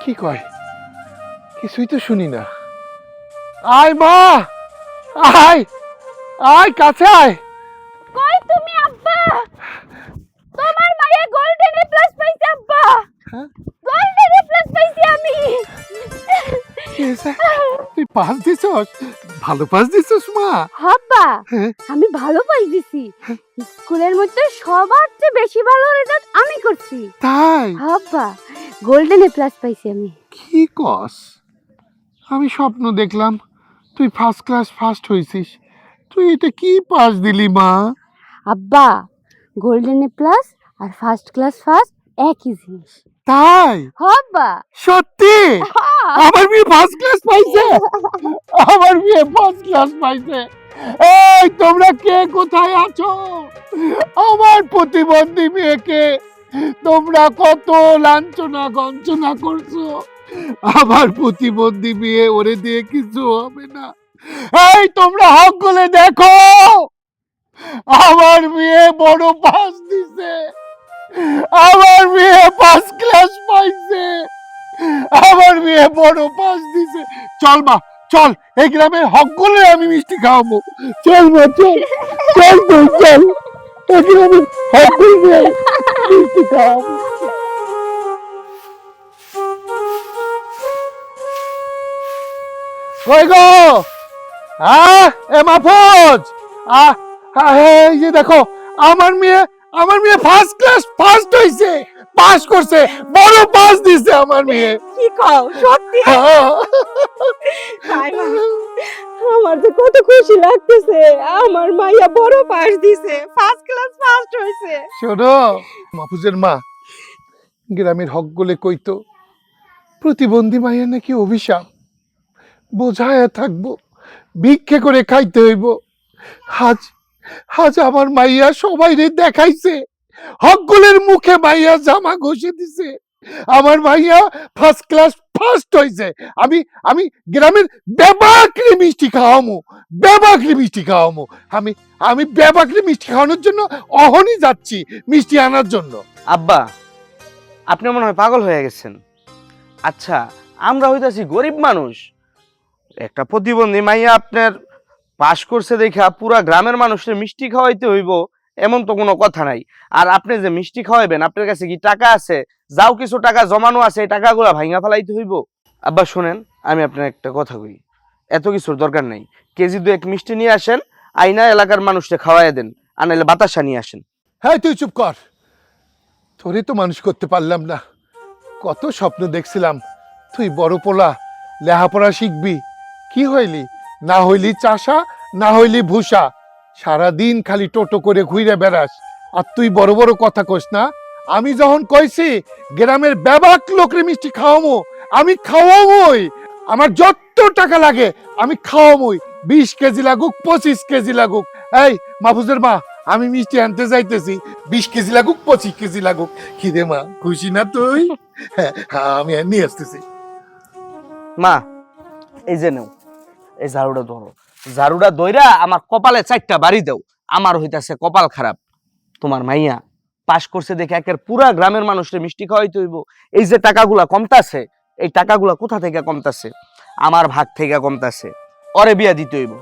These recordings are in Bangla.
কি কয়? কিছুই তো শুনি না। আয় মা, আয় আয়, কাছে আয়। কই তুমি আব্বা? তোমার মায়ে গোল্ডেন এ প্লাস পাইছে আব্বা। হ্যাঁ? গোল্ডেন এ প্লাস পাইছি আমি। কি হয়েছে? তুই পাস দিছস? ভালো পাস দিছস মা? আব্বা, হ্যাঁ? আমি ভালো পাই দিছি। স্কুলের মধ্যে সবার চেয়ে বেশি ভালো রেজাল্ট আমি করছি। তাই? আব্বা, গোল্ডেন এ প্লাস পাইছি আমি। কি কস? আমি স্বপ্ন দেখলাম তুই ফার্স্ট ক্লাস ফার্স্ট হইছিস। তুই এটা কি পাস দিলি মা? আব্বা, গোল্ডেন এ প্লাস আর ফার্স্ট ক্লাস ফার্স্ট একই জিনিস। তাই? আব্বা, সত্যি? আমার মেয়ে ফার্স্ট ক্লাস পাইছে। আমার মেয়ে ফার্স্ট ক্লাস পাইছে। এই তোমরা কে কোথায় আছো? আমার প্রতিবন্ধী মেয়েকে তোমরা কত লাঞ্ছনা গঞ্চনা করছো। আমার প্রতিবন্ধী মেয়ে, ওরে দিয়ে কিছু হবে না। এই তোমরা হক করে দেখো, আমার মেয়ে বড় পাস দিছে। আমার মেয়ে ফার্স্ট ক্লাস পাইছে। আমার মেয়ে বড় পাস দিছে। চল মা, চল, এই গ্রামের হকগুলো আমি মিষ্টি খাওয়াবো। চল মা, চল চল তুই, চল, এই গ্রামের হকগুলো মিষ্টি খাওয়াবো। কই গো? এ মাহফুজ, এই যে দেখো, আমার মেয়ে ফার্স্ট ক্লাস ফার্স্ট হইছে, পাস করছে, বড় পাস দিছে আমার মেয়ে। কি কও সত্যি? আমার তো কত খুশি লাগতেছে, আমার মাইয়া বড় পাস দিছে, ফার্স্ট ক্লাস ফার্স্ট হইছে। শোনো মাহফুজের মা, গ্রামের হকগুলো কইতো প্রতিবন্ধী মাইয়া নাকি অভিশাপ, বোঝায় থাকবো, ভিক্ষে করে খাইতে হইব। আজ আজ আমার মাইয়া সবাই রে দেখাইছে, হকগুলের মুখে মাইয়া জামা ঘষে দিছে। আমার মাইয়া ফার্স্ট ক্লাস ফার্স্ট হইছে। আমি আমি গ্রামের বেবাকরি মিষ্টি খাওয়ামু, বেবাকরি মিষ্টি খাওয়ামু। আমি আমি বেবাকরি মিষ্টি খাওয়ানোর জন্য অহনি যাচ্ছি মিষ্টি আনার জন্য। আব্বা, আপনি মনে হয় পাগল হয়ে গেছেন। আচ্ছা, আমরা হইতাছি গরিব মানুষ, একটা প্রতিবন্ধী মাইয়া আপনার পাশ করছে দেখা পুরা গ্রামের মানুষের মিষ্টি খাওয়াইতে হইব এমন তো কোনো কথা নাই। আর আপনি যে মিষ্টি খাওয়াইবেন, আপনার কাছে কি টাকা আছে? যাও কিছু টাকা জমানো আছে, এই টাকাগুলা ভাঙা ফেলাইতে হইব। আব্বা শুনেন, আমি আপনার একটা কথা কই, এত কিছুর দরকার নাই। কেজি 2 মিষ্টি নিয়ে আসেন, আইনা এলাকার মানুষকে খাওয়াইয়া দেন, আর নাইলে বাতাসা নিয়ে আসেন। হ্যাঁ, তুই চুপ কর। তোরে তো মানুষ করতে পারলাম না। কত স্বপ্ন দেখছিলাম তুই বড় পোলা, লেহাপড়া শিখবি। কি হইলি? না হইলি চাষা, না হইলি ভূষা। সারাদিন খালি টোটো করে ঘুরে বেড়াস, আর তুই বড় বড় কথা কস না। আমি যখন কইছি গ্রামের বেবাক লোকরে মিষ্টি খাওয়ামো, আমি খাওয়ামই। আমার যত টাকা লাগে আমি খাওয়ামই। 20 কেজি লাগুক, 25 কেজি লাগুক। এই মাহফুজের মা, আমি মিষ্টি আনতে যাইতেছি। 20 কেজি লাগুক, 25 কেজি লাগুক। খিদে মা, খুশি না তুই? হ্যাঁ, আমি নিয়ে আসতেছি। মা, এই যে নেও, এই ঝাড়ুটা ধরো, ঝাড়ুটা দইরা আমার কপালে 4টা বাড়ি দাও। আমার হইতাছে কপাল খারাপ, তোমার মাইয়া পাস করছে দেখে একের পুরা গ্রামের মানুষের মিষ্টি খাওয়াইতে হইব। এই যে টাকাগুলা কমতাছে, এই টাকাগুলা কোথা থেকে কমতাছে? আমার ভাগ থেকে কমতাছে। ওরে বিয়া দিতে হইব।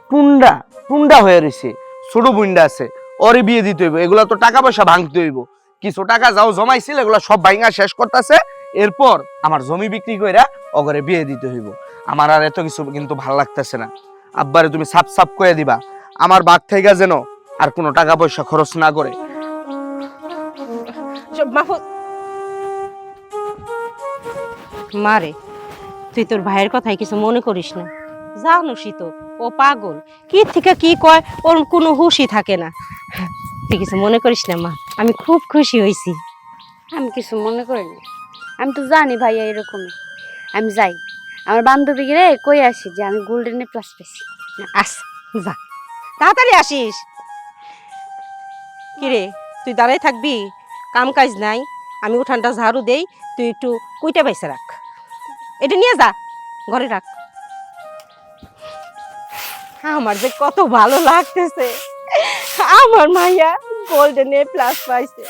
টুন্ডা টুন্ডা হয়ে রইছে, ছোট বুইন্ডা আছে, ওরে বিয়ে দিতে হইব। এগুলা তো টাকা পয়সা ভাঙতে হইব। কিছু টাকা যাও জমাইছিল, এগুলা সব ভাঙা শেষ করতেছে। এরপর আমার জমি বিক্রি কইরা ওগরে বিয়ে দিতে হইব। আমার আর এত কিছু কিন্তু ভালো লাগতেছে না। আব্বারে তুমি সাপ সাপ কয়ে দিবা, আমার বাগ থেকে যেন আর কোনো টাকা পয়সা খরচ না করে। মারে, তুই তোর ভাইয়ের কথাই কিছু মনে করিস না। জানোসই তো ও পাগল, কি থেকে কি কয় ওর কোনো হুঁশই থাকে না। তুই কিছু মনে করিস না মা, আমি খুব খুশি হয়েছি। আমি কিছু মনে করিনি, আমি তো জানি ভাইয়া এরকমই। আমি যাই, আমার বান্ধবী রে কই আসি যে আমি গোল্ডেন এ প্লাস পেয়েছি। আস, যা তাড়াতাড়ি আসিস। কিরে, তুই দাঁড়াই থাকবি? কাম কাজ নাই, আমি উঠানটা ঝাড়ু দেই, তুই একটু কুইটা বাইসে রাখ। এটা নিয়ে যা, ঘরে রাখ। আমার যে কত ভালো লাগতেছে, আমার মাইয়া গোল্ডেন এ প্লাস পাইছে।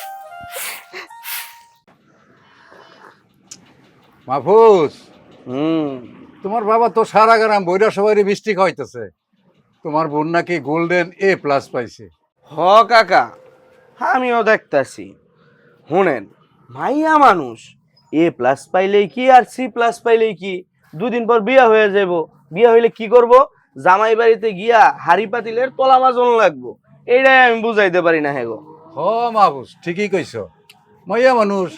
মাহফুজ, হুম। তোমার বাবা তো সারা গ্রাম বইরা সবাই মিষ্টি খাওয়াইতেছে। তোমার বোন নাকি গোল্ডেন A+ পাইছে। হ কাকা, আমিও দেখতাছি। শুনেন, মাইয়া মানুষ A+ পাইলেই কি আর C+ পাইলেই কি, 2 দিন পর বিয়া হয়ে যাব। বিয়া হইলে কি করব? জামাই বাড়িতে গিয়া হাড়ি পাতিলের তলা মাজন লাগবো। এইটাই আমি বুঝাইতে পারি না হেগো। হ মাহফুজ, ঠিকই কইছ। মাইয়া মানুষ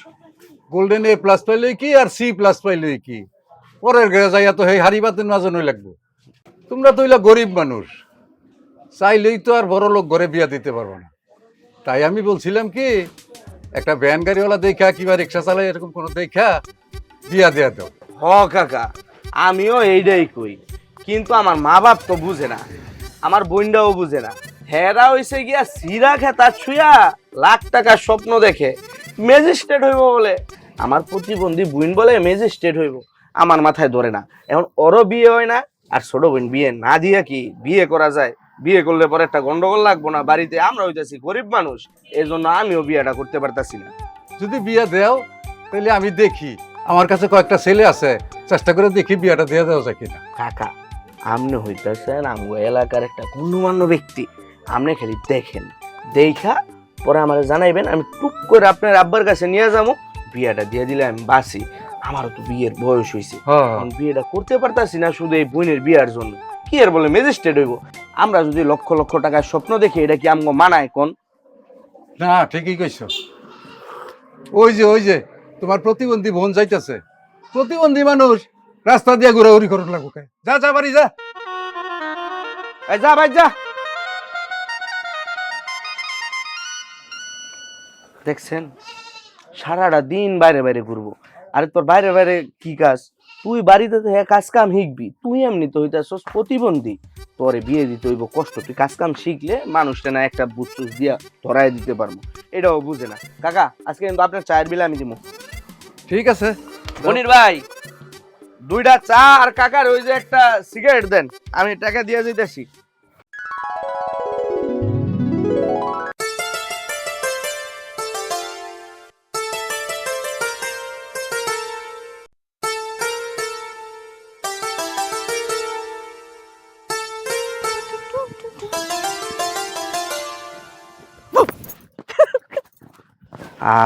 গোল্ডেন A+ পাইলেই কি আর C+ পাইলেই কি, পরের ঘরে যাইয়া তো সেই হাড়ি পাতির মাজনই লাগবো। তোমরা তো হইলা গরিব মানুষ, চাইলেই তো আর বড় লোক ঘরে বিয়া দিতে পারবো না। তাই আমি বলছিলাম কি, একটা ভ্যান গাড়িওয়ালা দেখা কিংবা রিক্সা চালাই এরকম কোনো দেখা বিয়া দেয়া দাও। হ কাকা, আমিও এইটাই কই, কিন্তু আমার মা বাপ তো বুঝে না, আমার বোনটাও বুঝে না। হেরা হইছে গিয়া সিরা খেতা ছুঁয়া লাখ টাকার স্বপ্ন দেখে ম্যাজিস্ট্রেট হইব বলে। আমার প্রতিবন্ধী বোন বলে ম্যাজিস্ট্রেট হইব, আমার মাথায় ধরে না। এখন ওরও বিয়ে হয় না, আর ছোট বোন বিয়ে না দিয়া কি বিয়ে করা যায়? বিয়ে করলে পরে একটা গন্ডগোল লাগবো না বাড়িতে? আমরা হইতেছি গরিব মানুষ, এই জন্য আমিও বিয়েটা করতে পারতাছি না। যদি বিয়া দেও তাহলে আমি দেখি, আমার কাছে কয়েকটা ছেলে আছে, চেষ্টা করে দেখি বিয়াটা দিয়ে দেওয়া যায় কিনা। কাকা, আপনি হইতেছেন আমগো এলাকার একটা গণ্যমান্য ব্যক্তি, আপনি খালি দেখেন, দেখা পরে আমার জানাইবেন, আমি টুক করে আপনার আব্বার কাছে নিয়ে যাবো, বিয়েটা দিয়ে দিলে আমি বাঁচি। আমারও তো বিয়ের বয়স হয়েছে, আমি বিয়েটা করতে পারতাছি না শুধু এই বোনের বিয়ার জন্য। কি আর বলে ম্যাজিস্ট্রেট হইব? আমরা যদি লক্ষ লক্ষ টাকার স্বপ্ন দেখি, এটা কি আমগো মানায় কোন? না, ঠিকই কইছ। ওই যে তোমার প্রতিবন্ধী বোন যাইতেছে, প্রতিবন্ধী মানুষ রাস্তা দিয়ে ঘোরাঘুরি করুন লাগবো। যা যা বাড়ি যা। এই যা ভাই যা। দেখছেন, সারাটা দিন বাইরে বাইরে ঘুরবো। আরে তোর বাইরে বাইরে কি কাজ? তুই বাড়িতে তো হ্যাঁ কাজ কাম শিখবি, তুই এমনি তো হইতাছস প্রতিবন্ধী, তোরে বিয়ে দিতে হইব কষ্ট। তুই কাজ কাম শিখলে মানুষটা না একটা বুঝছুস দিয়া ধরাই দিতে পারবো, এটাও বুঝে না। কাকা, আজকে কিন্তু আপনার চায়ের বিল আমি দিব। ঠিক আছে। মনির ভাই, 2টা চা আর কাকার ওই যে একটা সিগারেট দেন, আমি টাকা দিয়ে দিতেছি।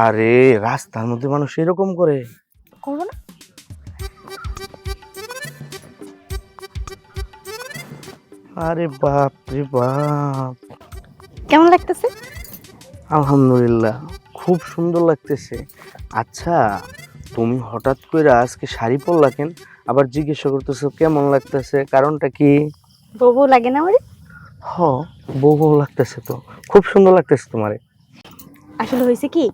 আরে রাস্তার মধ্যে মানুষ এরকম করে? করবো না? আরে বাপ রে বাপ, কেমন লাগতেছে? আলহামদুলিল্লাহ, খুব সুন্দর লাগতেছে। আচ্ছা, তুমি হঠাৎ করে আজকে শাড়ি পরলা কেন? আবার জিজ্ঞাসা করতেছো কেমন লাগতেছে, কারণটা কি? বউ লাগে না আমার? হ, বউ লাগতেছে তো, খুব সুন্দর লাগতেছে তোমারে। আসলে হয়েছে কি,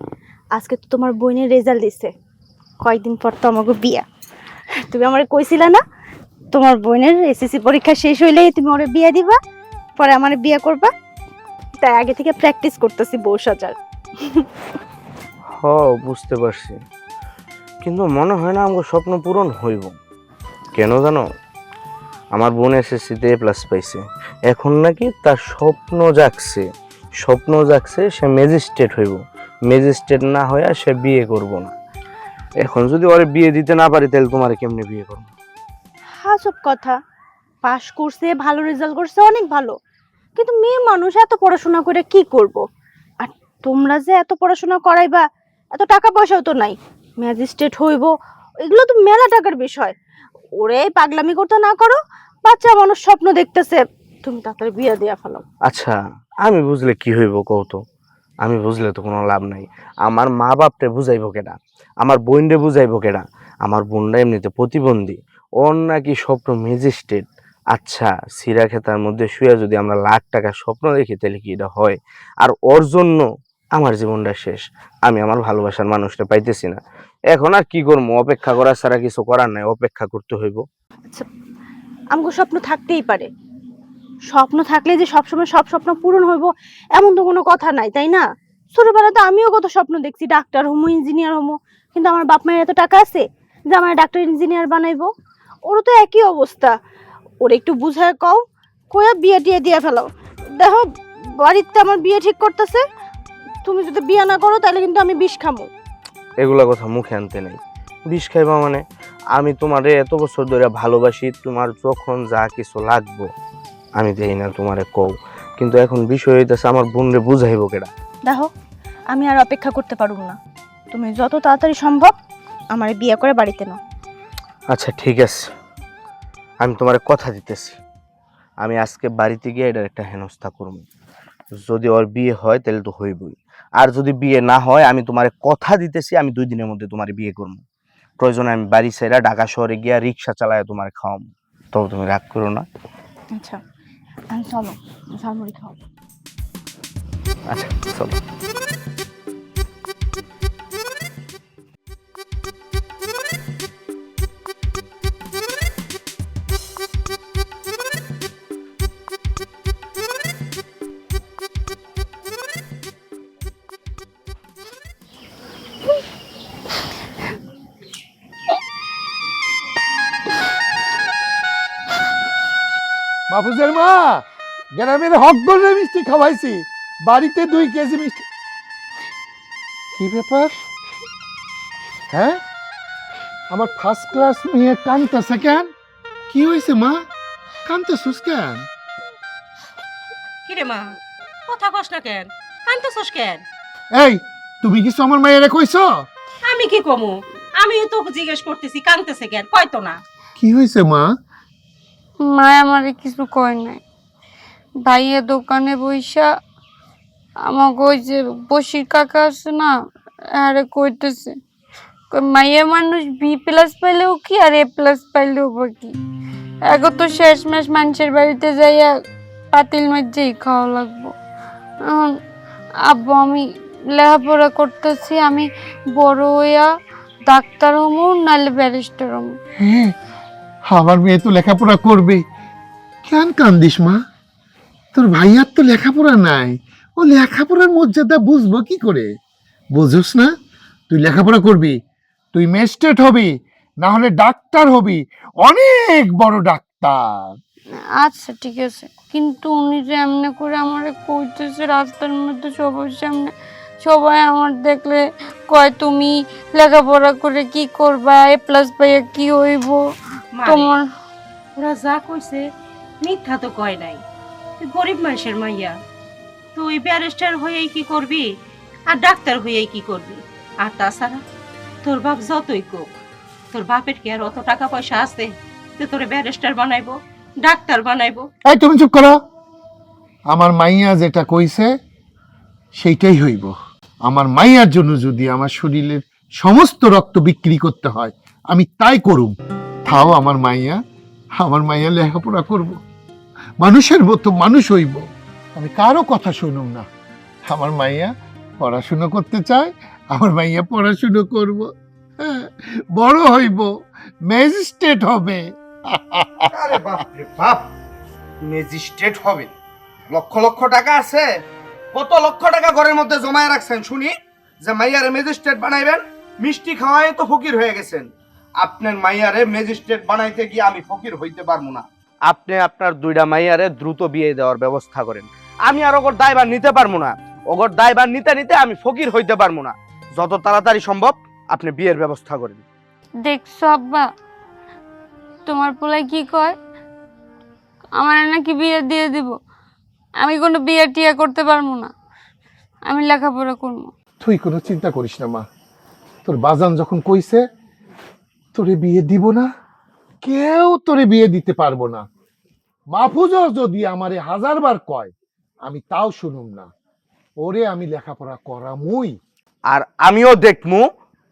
আজকে তো তোমার বোনের রেজাল্ট দিছে, কয়েকদিন পর তো আমাকে বিয়া। তুমি আমার কইছিলা না তোমার বোনের এসএসসি পরীক্ষা শেষ হইলেই তুমি ওরে বিয়া দিবা, পরে আমার বিয়া করবা। তাই আগে থেকে প্র্যাকটিস করতেছি বউ সাজার। হ, বুঝতে পারছি, কিন্তু মনে হয় না আমার স্বপ্ন পূরণ হইব। কেন জানো? আমার বোন এসএসসিতে A+ পাইছে, এখন নাকি তার স্বপ্ন জাগছে সে ম্যাজিস্ট্রেট হইব। ম্যাজিস্ট্রেট না হইয়া সে বিয়ে করব না। এখন যদি ওরে বিয়ে দিতে না পারি, তাহলে তোমার কেমনে বিয়ে করবো? হ্যাঁ, সব কথা। পাশ করছে, ভালো রেজাল্ট করছে, অনেক ভালো, কিন্তু মেয়ে মানুষ এত পড়াশোনা করে কি করব? আর তোমরা যে এত পড়াশোনা করাইবা, এত টাকা পয়সাও তো নাই, ম্যাজিস্ট্রেট হইব, এগুলো তো মেলা টাকার বিষয়। ওরে পাগলামি করতে না করো, বাচ্চা মানুষ স্বপ্ন দেখতেছে, তুমি তাড়াতাড়ি বিয়া দেয়া ফেলো। আচ্ছা, আমি বুঝলে কি হইব কও তো? আমি বুঝলে তো কোনো লাভ নাই। আমার মা বাপরে বুঝাইবো কেডা? আমার বোনরে বুঝাইবো কেডা? আমার বোনরা এমনিতে প্রতিবন্ধী, ওর নাকি স্বপ্ন ম্যাজিস্ট্রেট। আচ্ছা, সিরা খেতার মধ্যে শুয়ে যদি আমরা লাখ টাকার স্বপ্ন দেখি, তাহলে কি এটা হয়? আর ওর জন্য আমার জীবনটা শেষ, আমি আমার ভালোবাসার মানুষটা পাইতেছি না। এখন আর কি করবো? অপেক্ষা করা ছাড়া কিছু করার নাই, অপেক্ষা করতে হইব। আচ্ছা, আমগো স্বপ্ন থাকতেই পারে, স্বপ্ন থাকলে যে সবসময় সব স্বপ্ন পূরণ হইব এমন তো কোনো কথা নাই, তাই না? ছোটবেলাতে আমিও কত স্বপ্ন দেখছি, ডাক্তার হমো, ইঞ্জিনিয়ার হমো, কিন্তু আমার বাপ মায়ের এত টাকা আছে যে আমার ডাক্তার ইঞ্জিনিয়ার বানাইবো? ওরও তো একই অবস্থা। ওর একটু বুঝায় কও, কয়া বিয়ে টিয়ে দিয়ে ফেলাও। দেখো, বাড়িতে আমার বিয়ে ঠিক করতেছে, তুমি যদি বিয়ে না করো তাহলে কিন্তু আমি বিষ খামো। এগুলা কথা মুখে আনতে নেই, বিষ খাইবা মানে? আমি তোমারে এত বছর ধরে ভালোবাসি, তোমার যখন যা কিছু লাগবো আমি দেই না তোমারে কও, কিন্তু এখন বিষয় হইতেছে আমার বোনরে বুঝাইব কেডা? দেখো, আমি আর অপেক্ষা করতে পারব না। তুমি যত তাড়াতাড়ি সম্ভব আমার বিয়ে করে বাড়িতে নাও। আচ্ছা ঠিক আছে, আমি তোমারে কথা দিতেছি, আমি আজকে বাড়িতে গিয়ে এটার একটা হেনস্থা করবো। যদি ওর বিয়ে হয় তাহলে তো হইবই, আর যদি বিয়ে না হয় আমি তোমারে কথা দিতেছি আমি 2 দিনের মধ্যে তোমার বিয়ে করবো। প্রয়োজনে আমি বাড়ি ছেড়ে ঢাকা শহরে গিয়া রিক্সা চালায় তোমার খাওয়াবো, তবে তুমি রাগ করো না। আচ্ছা, আমি চলো, ঝালমুড়ি খাও। আচ্ছা চলো। মাহফুজের মা, গ্রামের হক বলে মিষ্টি খাওয়াইছি, বাড়িতে 2 কেজি মিষ্টি। কি ব্যাপার? হ্যাঁ, আমার ফার্স্ট ক্লাস মেয়ে কাঁদতেছে কেন? কি হয়েছে মা, কাঁদতেছিস কেন? কিরে মা, কথা কস না কেন? কাঁদতেছস কেন? এই, তুমি কিছু আমার মায়েরে কইছো? আমি কি কমু? আমি তো জিজ্ঞেস করতেছি কাঁদতেছে কেন, কয় তো না। কি হয়েছে মা? মা আমারে কিছু কয় নাই। ভাইয়া দোকানে বইসা আমাকে ওই যে বসির কাকা আছে না, আরে কইতেছে মাইয়া মানুষ B+ পাইলেও কি আর A+ পাইলেও বা কি, এখন তো শেষমেশ মানুষের বাড়িতে যাইয়া পাতিল মাঝেই খাওয়া লাগবো। এখন আব্বু আমি লেখাপড়া করতেছি, আমি বড় হইয়া ডাক্তার হমু নাহলে ব্যারিস্টার হমু। হ্যাঁ, আমার মেয়ে তো লেখাপড়া করবে। কেন কান্দিস মা? তোর ভাইয়ার তো লেখাপড়া নাই, ও লেখাপড়ার মর্যাদা বুঝবো কি করে? বুঝোস না? তুই লেখাপড়া করবি, তুই ম্যাজিস্ট্রেট হবি, না হলে ডাক্তার হবি, অনেক বড় ডাক্তার। আচ্ছা ঠিক আছে, কিন্তু উনি যে এমনি করে আমারে কইতেছে রাস্তার মধ্যে সবার সামনে, সবাই আমার দেখলে কয় তুমি লেখাপড়া করে কি করবা, A+ পাইয়া কি হইব তোমার। ওরা যা কইছে মিথ্যা তো কয় নাই। তুই গরিব মানুষের মাইয়া, তুই ব্যারিস্টার হয়েই কি করবি আর ডাক্তার হয়েই কি করবি? আর তাছাড়া তোর বাপ যতই কোক, তোর বাপের কি আর অত টাকা পয়সা আছে যে তোরে ব্যারিস্টার বানাইবো, ডাক্তার বানাইবো? এই তুমি চুপ করো। আমার মাইয়া যেটা কইছে সেইটাই হইব। আমার মাইয়ার জন্য যদি আমার শরীরের সমস্ত রক্ত বিক্রি করতে হয় আমি তাই করুম। তাও আমার মাইয়া লেখাপড়া করব, মানুষের মতো মানুষ হইব, আমি কারো কথা শুনুম না। আমার মাইয়া পড়াশুনো করতে চায়, আমার মাইয়া পড়াশুনো করব, হ্যাঁ, বড় হইব, ম্যাজিস্ট্রেট হবে। আরে বাপ রে বাপ, ম্যাজিস্ট্রেট হবেন? লক্ষ লক্ষ টাকা আছে, কত লক্ষ টাকা ঘরের মধ্যে জমায় রাখছেন শুনি যে মাইয়ারে ম্যাজিস্ট্রেট বানাইবেন? মিষ্টি খাওয়ায় তো ফকির হয়ে গেছেন। আপনার মাইয়ারে ম্যাজিস্ট্রেট বানাইতে গিয়ে আমি ফকির হইতে পারবো না। আপনি আপনার 2টা মাইয়ারে দ্রুত বিয়ে দেওয়ার ব্যবস্থা করেন, আমি আর ওগর দায়ভার নিতে পারবো না। ওগর দায়ভার নিতে নিতে আমি ফকির হইতে পারবো না। যত তাড়াতাড়ি সম্ভব আপনি বিয়ের ব্যবস্থা করেন। দেখছো আব্বা, তোমার পোলাই কি কয়, আমার নাকি বিয়ে দিয়ে দিব। আমি কোনো বিয়ে টিয়া করতে পারবো না, আমি লেখাপড়া করবো। তুই কোনো চিন্তা করিস না মা, তোর বাজান যখন কইছে তোরে বিয়ে দিব না, কেউ তোরে বিয়ে দিতে পারবো না। মাহফুজও যদি আমারে 1000 বার কয় আমি তাও শুনুম না, ওরে আমি লেখাপড়া করামুই। আর আমিও দেখমু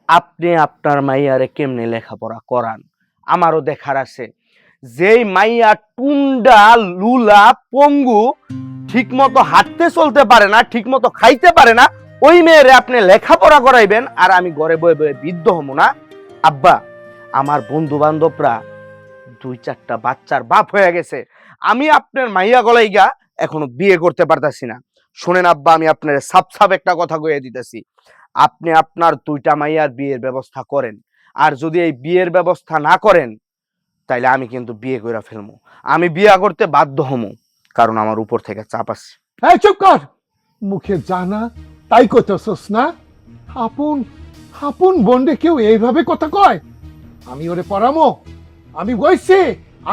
আপনি আপনার মাইয়ারে কেমনে লেখাপড়া করান, আমারও দেখার আছে। যেই মাইয়া টুন্ডা লুলা পঙ্গু, ঠিক মতো হাঁটতে চলতে পারে না, ঠিক মতো খাইতে পারে না, ওই মেয়েরে আপনি লেখাপড়া করাইবেন আর আমি ঘরে বয়ে বয়ে বৃদ্ধ হবো না? আব্বা, আমার বন্ধু বান্ধবরা 2-4টা বাচ্চার বাপ হয়ে গেছে, আমি আপনার মাইয়া গলাই গা এখনো বিয়ে করতে পারতাছি না। শুনেন আব্বা, আমি আপনার সাপ একটা কথা কইয়া দিতেছি, আপনি আপনার 2টা মাইয়ার বিয়ের ব্যবস্থা করেন, আর যদি এই বিয়ের ব্যবস্থা না করেন তাইলে আমি কিন্তু বিয়ে কইরা ফেলবো। আমি বিয়ে করতে বাধ্য হমু, কারণ আমার উপর থেকে চাপ আছে। এই চুপ কর, মুখে জানা তাই কইতেছস না? আপন আপন বন্ডে কেউ এইভাবে কথা কয়? আমি ওরে পড়ামো? আমি বইছি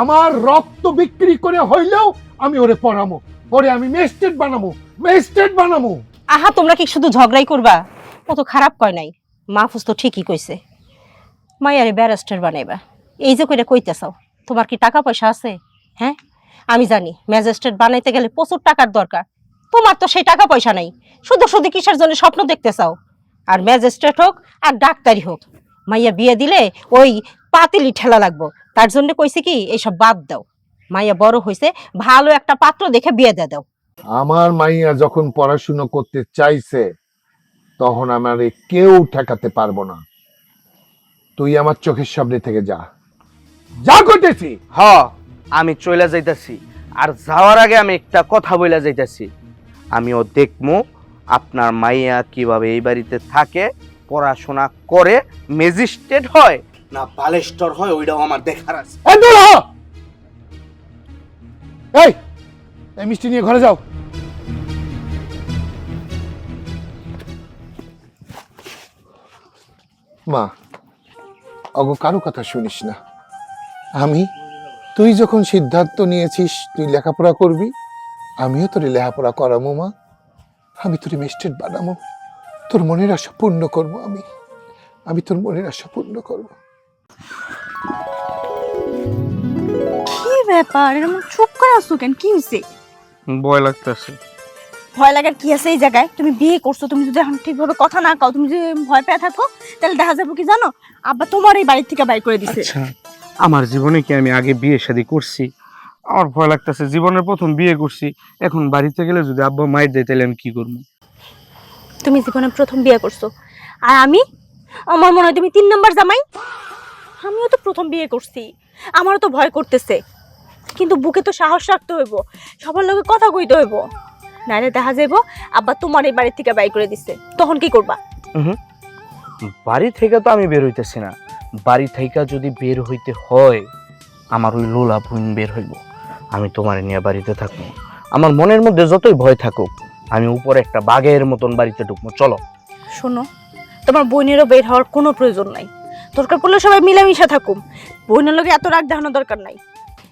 আমার রক্ত বিক্রি করে হইলেও আমি ওরে পড়ামো, ওরে আমি ম্যাজিস্ট্রেট বানামো, ম্যাজিস্ট্রেট বানামো। আহা, তোমরা কি শুধু ঝগড়াই করবা? ও তো খারাপ কয় নাই, মাহফুজ তো ঠিকই কইছে, মাইয়ারে ব্যারিস্টার বানাইবা। এই যে কইরা কইতেছাও, তোমার কি টাকা পয়সা আছে? হ্যাঁ, আমি জানি ম্যাজিস্ট্রেট বানাইতে গেলে প্রচুর টাকার দরকার। তোমার তো সেই টাকা পয়সা নাই, শুধু শুধু কিসের জন্য স্বপ্ন দেখতে চাও? আর ম্যাজিস্ট্রেট হোক আর ডাক্তারি হোক, মাইয়া বিয়ে দিলে ওই পাতিলি ঠেলা লাগবো। তার জন্য কইছে কি এইসব বাদ দাও, মাইয়া বড় হইছে, ভালো একটা পাত্র দেখে বিয়ে দিয়ে দাও। আমার মাইয়া যখন পড়াশুনো করতে চাইছে তখন আমারে কেউ ঠেকাতে পারবো না। তুই আমার চোখের সামনে থেকে যা, যা করতেছি। হ, আমি চলে যাইতাছি, আর যাওয়ার আগে আমি একটা কথা বইলা যাইতাছি। আমিও দেখমু আপনার মাইয়া কিভাবে এই বাড়িতে থাকে, পড়াশোনা করে ম্যাজিস্ট্রেট হয় না বালেস্টর হয়, ওইটাও আমার দেখার আছে। এই দূর হ। এই মিষ্টি নিয়ে ঘরে যাও। মা, অগো কারো কথা শুনিস না। তুই যখন সিদ্ধান্ত নিয়েছিস তুই লেখাপড়া করবি, আমিও তোর লেখাপড়া করামো মা। আমি তোর ম্যাজিস্ট্রেট বানামো, তোর মনের আশা পূর্ণ করবো। আমি তোর মনের আশা পূর্ণ করবো। কি ব্যাপার, এরকম চুপ করে আসছো কেন? কি হয়েছে? ভয় লাগতেছে। ভয় লাগার কি আছে এই জায়গায়? তুমি বিয়ে করছো, তুমি যদি এখন ঠিকভাবে কথা না কও, তুমি যদি ভয় পেয়ে থাকো, তাহলে দেখা যাবো কি জানো, আব্বা তোমার এই বাড়ি থেকে বাইর করে দিছে। আচ্ছা, আমার জীবনে কি আমি আগে বিয়ে শাদী করছি? আমার ভয় লাগতেছে, জীবনের প্রথম বিয়ে করছি, এখন বাড়িতে গেলে যদি আব্বা মাইর দেয় তাহলে আমি কি করবো? তুমি জীবনে প্রথম বিয়ে করছো, আর আমার মনে হয় তুমি 3 নাম্বার জামাই। আমিও তো প্রথম বিয়ে করছি, আমারও তো ভয় করতেছে, কিন্তু বুকে তো সাহস রাখতে হইব, সবার লগে কথা কইতে হইব, নাইলে দেখা যাইব আব্বা তোমার এই বাড়ি থেকে বাইর করে দিছে। তখন কি করবা? বাড়ি থেকে তো আমি বের হইতেছি না, বাড়ি থেকে যদি বের হইতে হয় আমার ওই লোলা বোন বের হইব। আমি তোমার নিয়ে বাড়িতে থাকবো, আমার মনের মধ্যে যতই ভয় থাকুক আমি উপরে একটা বাঘের মতন বাড়িতে ঢুকবো। চলো। শোনো, তোমার বোনেরও বের হওয়ার কোনো প্রয়োজন নাই, দরকার পড়লে সবাই মিলেমিশে থাকুম, বোনের লগে এত রাগ দেখানোর দরকার নাই।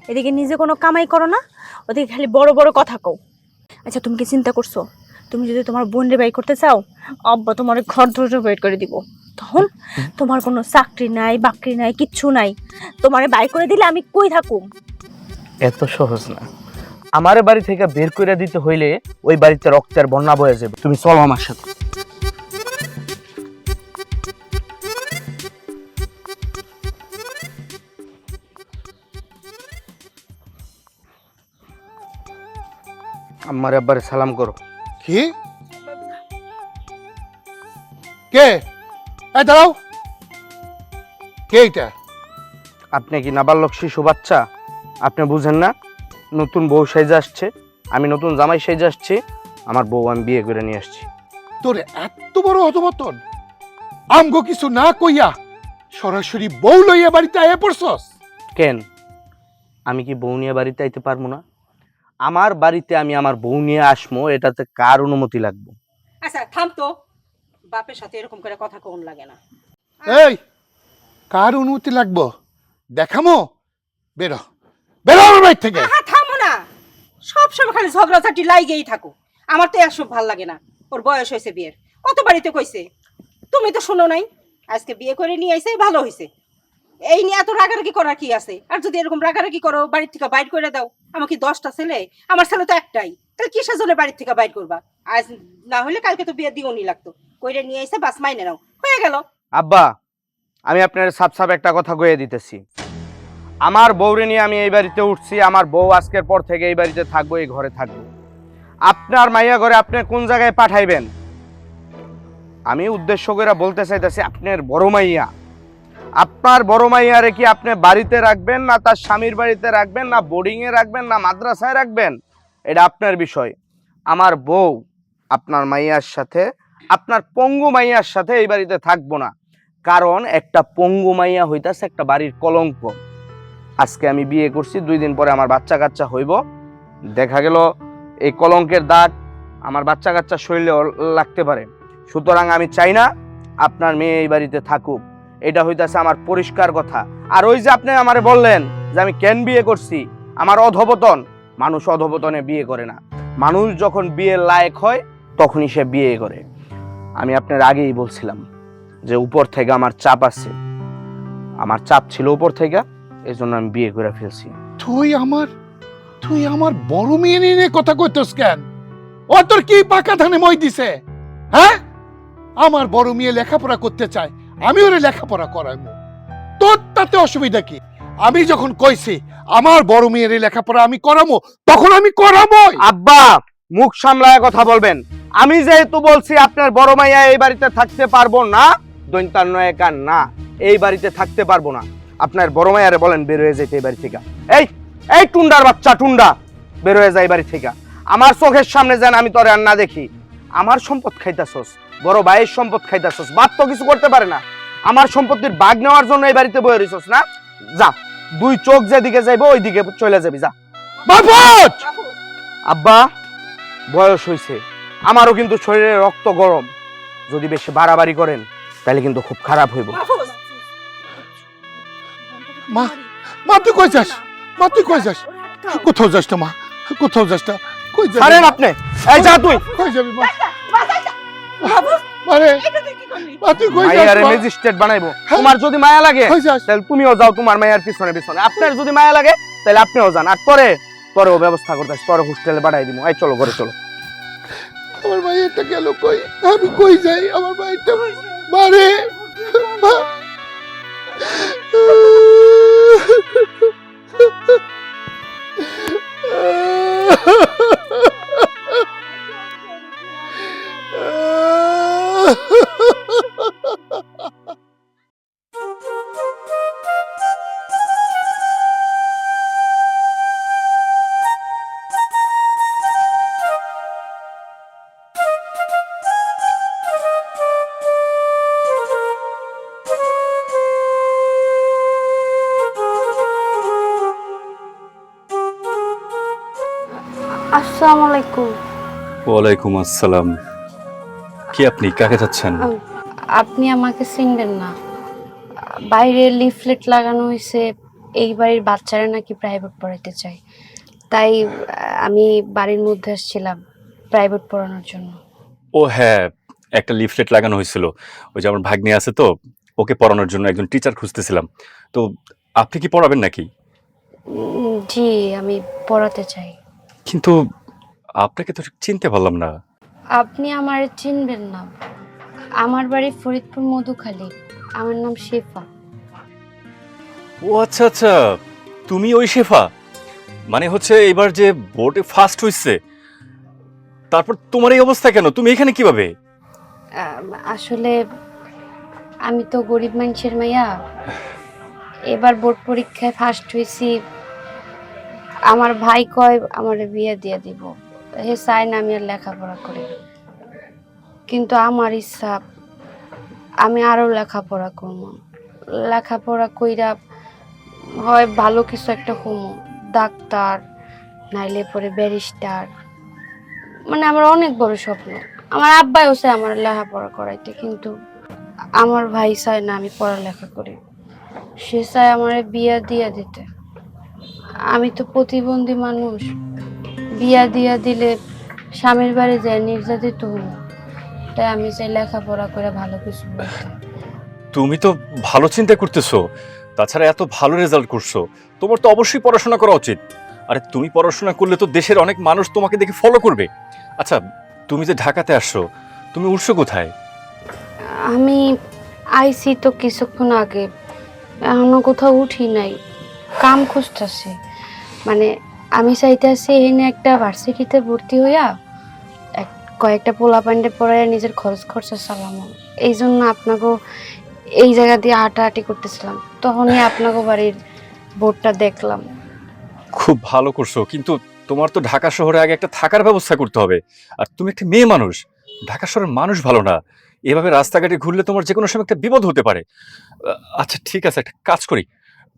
এদিকে নিজে কোনো কামাই করো না, ওদিকে খালি বড় বড় কথা কও। আচ্ছা, তুমি কি চিন্তা করছো, তুমি যদি তোমার বোনরে বাই করতে চাও, আব্বা তোমার ঘর ধরে বের করে দিব, তখন তোমার কোনো চাকরি নাই, বাকরি নাই, কিচ্ছু নাই, তোমারে বাই করে দিলে আমি কই থাকুম? এত সহজ না, আমারে বাড়ি থেকে বের করে দিতে হইলে ওই বাড়িতে রক্তের বন্যা বয়ে যাবে। তুমি চলো আমার সাথে। আমার আব্বারে সালাম করো। কি? কে? এই দাঁড়াও, কে এটা? আপনি কি নাবালক শিশু বাচ্চা? আপনি বুঝেন না? নতুন বউ সেজে আসছে, আমি নতুন জামাই সেজে আসছি, আমার বউ আমি বিয়ে করে নিয়ে আসছি। তোর এত বড় হতমতন, আমগো কিছু না কইয়া সরাসরি বউ লইয়া বাড়িতে আয়া পড়ছস? কেন, আমি কি বউ নিয়ে বাড়িতে আইতে পারবো না? আমার বাড়িতে আমি আমার বউ নিয়ে আসবো, এটাতে কার অনুমতি লাগবে? আচ্ছা থাম তো, বাপের সাথে এরকম করে কথা কোন লাগে না। এই, কার অনুমতি লাগবো দেখামো? বেরো, বেরো আমার বাড়ি থেকে। আহা থামো না, সব সময় খালি ঝগড়াঝাটি লাইগেই থাকো। আমার তো এসব ভাল লাগে না। ওর বয়স হয়েছে বিয়ের, কত বাড়িতে কইছে, তুমি তো শোনো নাই। আজকে বিয়ে করে নিয়ে আইছে, ভালো হয়েছে। এই নিয়ে এত রাগারাগি করার কি আছে? আর যদি এরকম রাগারাগি করো, বাড়ির থেকে বাইর করে দাও। আমার কি 10টা ছেলে? আমার ছেলে তো একটাই, তাহলে কিসের জন্য বাড়ির থেকে বাইর করবা? আজ না হলে কালকে তো বিয়ে দিওনি লাগতো। কইরে নিয়ে আইছে, বাস মাইনে নাও, হয়ে গেল। আব্বা, আমি আপনার সাপ সাপ একটা কথা কয়ে দিতেছি, আমার বউরে নিয়ে আমি এই বাড়িতে উঠছি, আমার বউ আজকের পর থেকে এই বাড়িতে থাকবো, এই ঘরে থাকবো। আপনার মাইয়া ঘরে আপনি কোন জায়গায় পাঠাইবেন? আমি উদ্দেশ্য করে বলতে চাইতেছি, আপনার বড় মাইয়া, আপনার বড় মাইয়ারে কি আপনি বাড়িতে রাখবেন, না তার স্বামীর বাড়িতে রাখবেন, না বোর্ডিংয়ে রাখবেন, না মাদ্রাসায় রাখবেন, এটা আপনার বিষয়। আমার বউ আপনার মাইয়ার সাথে, আপনার পঙ্গু মাইয়ার সাথে এই বাড়িতে থাকবো না, কারণ একটা পঙ্গু মাইয়া হইতাছে একটা বাড়ির কলঙ্ক। আজকে আমি বিয়ে করছি, 2 দিন পরে আমার বাচ্চা কাচ্চা হইব, দেখা গেল এই কলঙ্কের দাগ আমার বাচ্চা কাচ্চা শরীরে লাগতে পারে। সুতরাং আমি চাই না আপনার মেয়ে এই বাড়িতে থাকুক, এটা হইতাছে আমার পরিষ্কার কথা। আর ওই যে আপনি আমারে বললেন যে আমি কেন বিয়ে করছি, আমার অধপতন, মানুষ অধপতনে বিয়ে করে না। মানুষ যখন বিয়ের লায়ক হয় তখনই সে বিয়ে করে। আমি আপনার আগেই বলছিলাম যে উপর থেকে আমার চাপ আছে, আমার চাপ ছিল উপর থেকে, এই জন্য আমি বিয়ে করে ফেলছি। তুই আমার বড় মেয়ে নিয়ে কথা কইতস কেন? ও তোর কি পাকা ধানে মই দিছে? হ্যাঁ, আমার বড় মেয়ে লেখাপড়া করতে চায়, আমি ওরে লেখাপড়া করাইবো, তোর তাতে অসুবিধা কি? আমি যখন কইছি আমার বড় মেয়ের লেখাপড়া আমি করাবো, তখন আমি করাবোই। আব্বা, মুখ সামলায় কথা বলবেন। আমি যেহেতু বলছি আপনার বড় মাইয়া এই বাড়িতে থাকতে পারবো না, দৈন্তার নয়কার না, এই বাড়িতে থাকতে পারবো না, আপনার বড় মাইয়ারে বলেন বের হয়ে যেতে এই বাড়ি থেকে। এই এই টুন্ডার বাচ্চা, টুন্ডা, বের হয়ে যায় এই বাড়ি থেকে। আমার চোখের সামনে যেন আমি তোরে আর না দেখি। আমার সম্পদ খাইতাছস, বড় ভাইয়ের সম্পদ খাইতাছস, বাপ তো কিছু করতে পারে না। আমার সম্পত্তির ভাগ নেওয়ার জন্য এই বাড়িতে বয়ে রইছস না? যা, দুই চোখ যেদিকে যাইবো ওই দিকে চলে যাবি, যা। বাপট! আব্বা, বয়স হয়েছে, আমারও কিন্তু শরীরে রক্ত গরম, যদি বেশি বাড়াবাড়ি করেন তাহলে কিন্তু খুব খারাপ হইব। মা, মা তুই কই যাস? মা তুই কই যাস? কোথাও যাস না মা, কোথাও যাস না। কই যাবি? ছাড়েন আপনি, এই যা তুই। কই যাবি মা? মারে, মা তুই কই যাস? মাইয়ারে মা? ম্যাজিস্ট্রেট বানাইবো। তোমার যদি মায়া লাগে কই যাস? তাহলে তুমিও যাও তোমার মায়ের পিছনে পিছনে। আপনার যদি মায়া লাগে তাহলে আপনিও যান। আর তোরেও ব্যবস্থা করতেছি, তোরে হোস্টেলে পাঠাই দিব। এই চলো ঘরে চলো। আমার ভাইটা গেল কই? আমি কই যাই? আমার ভাইটা মারে, মা। আসসালামু আলাইকুম। ওয়ালাইকুম আসসালাম। কি আপনি কাকে চাচ্ছেন? আপনি আমাকে চিনবেন না, বাইরে লিফলেট লাগানো হয়েছে এই বাড়ির বাচ্চারা নাকি প্রাইভেট পড়াইতে চায়, তাই আমি বাড়ির মধ্যে আসছিলাম প্রাইভেট পড়ানোর জন্য। ও হ্যাঁ, একটা লিফলেট লাগানো হয়েছিল। ওই যে আমার ভাগ্নে আছে তো, ওকে পড়ানোর জন্য একজন টিচার খুঁজতেছিলাম। তো আপনি কি পড়াবেন নাকি? জি, আমি পড়াতে চাই। কিন্তু আপনাকে তো ঠিক চিনতে পারলাম না। আপনি আমার চিনবেন না, আমার বাড়ি ফরিদপুর মধুখালী, আমার নাম শেফা। ও আচ্ছা আচ্ছা, তুমি ওই শেফা? মানে হচ্ছে এবার যে বোর্ডে ফার্স্ট হইছে, তারপর তোমার এই অবস্থা কেন? তুমি এখানে কিভাবে? আসলে আমি তো গরিব মানুষের মাইয়া, এবার বোর্ড পরীক্ষায় ফার্স্ট হয়েছি। আমার ভাই কয় আমার বিয়ে দিয়ে দিব, হে চাই না আমি আর লেখাপড়া করি, কিন্তু আমার ইচ্ছা আমি আরো লেখাপড়া করব। লেখাপড়া কইরা হয় ভালো কিছু একটা হমু, ডাক্তার নাইলে পরে ব্যারিস্টার, মানে আমার অনেক বড় স্বপ্ন। আমার আব্বাইও চায় আমার লেখাপড়া করাইতে, কিন্তু আমার ভাই চায় না আমি পড়ালেখা করি, সে চায় আমার বিয়া দিয়া দিতে। আমি তো প্রতিবন্ধী মানুষ, বিয়া দিয়া দিলে স্বামীর বাড়ি যায় নির্যাতিত হব, তাই আমি চাই লেখাপড়া করে ভালো কিছু বলতে। তুমি তো ভালো চিন্তা করতেছো, তাছাড়া এত ভালো রেজাল্ট করছো, তোমার তো অবশ্যই পড়াশোনা করা উচিত। আরে তুমি পড়াশোনা করলে তো দেশের অনেক মানুষ তোমাকে দেখে ফলো করবে। আচ্ছা, তুমি যে ঢাকাতে আসছো, তুমি উঠছো কোথায়? আমি আইছি তো কিছুক্ষণ আগে, এখনো কোথাও উঠি নাই, কাম খুঁজতেছি। মানে আমি চাইতেছি এখানে একটা ভার্সিটিতে ভর্তি হইয়া কয়েকটা পোলা প্যান্ডে পড়াইয়া নিজের খরচা চালামো। এই জন্য আপনাকেও এই জায়গা দিয়ে হাঁটাহাঁটি করতেছিলাম, তখনই আপনাকে বাড়ির বোর্ডটা দেখলাম। খুব ভালো করছো, কিন্তু তোমার তো ঢাকা শহরে আগে একটা থাকার ব্যবস্থা করতে হবে। আর তুমি একটা মেয়ে মানুষ, ঢাকা শহরের মানুষ ভালো না, এভাবে রাস্তাঘাটে ঘুরলে তোমার যে কোনো সময় একটা বিপদ হতে পারে। আচ্ছা ঠিক আছে, একটা কাজ করি,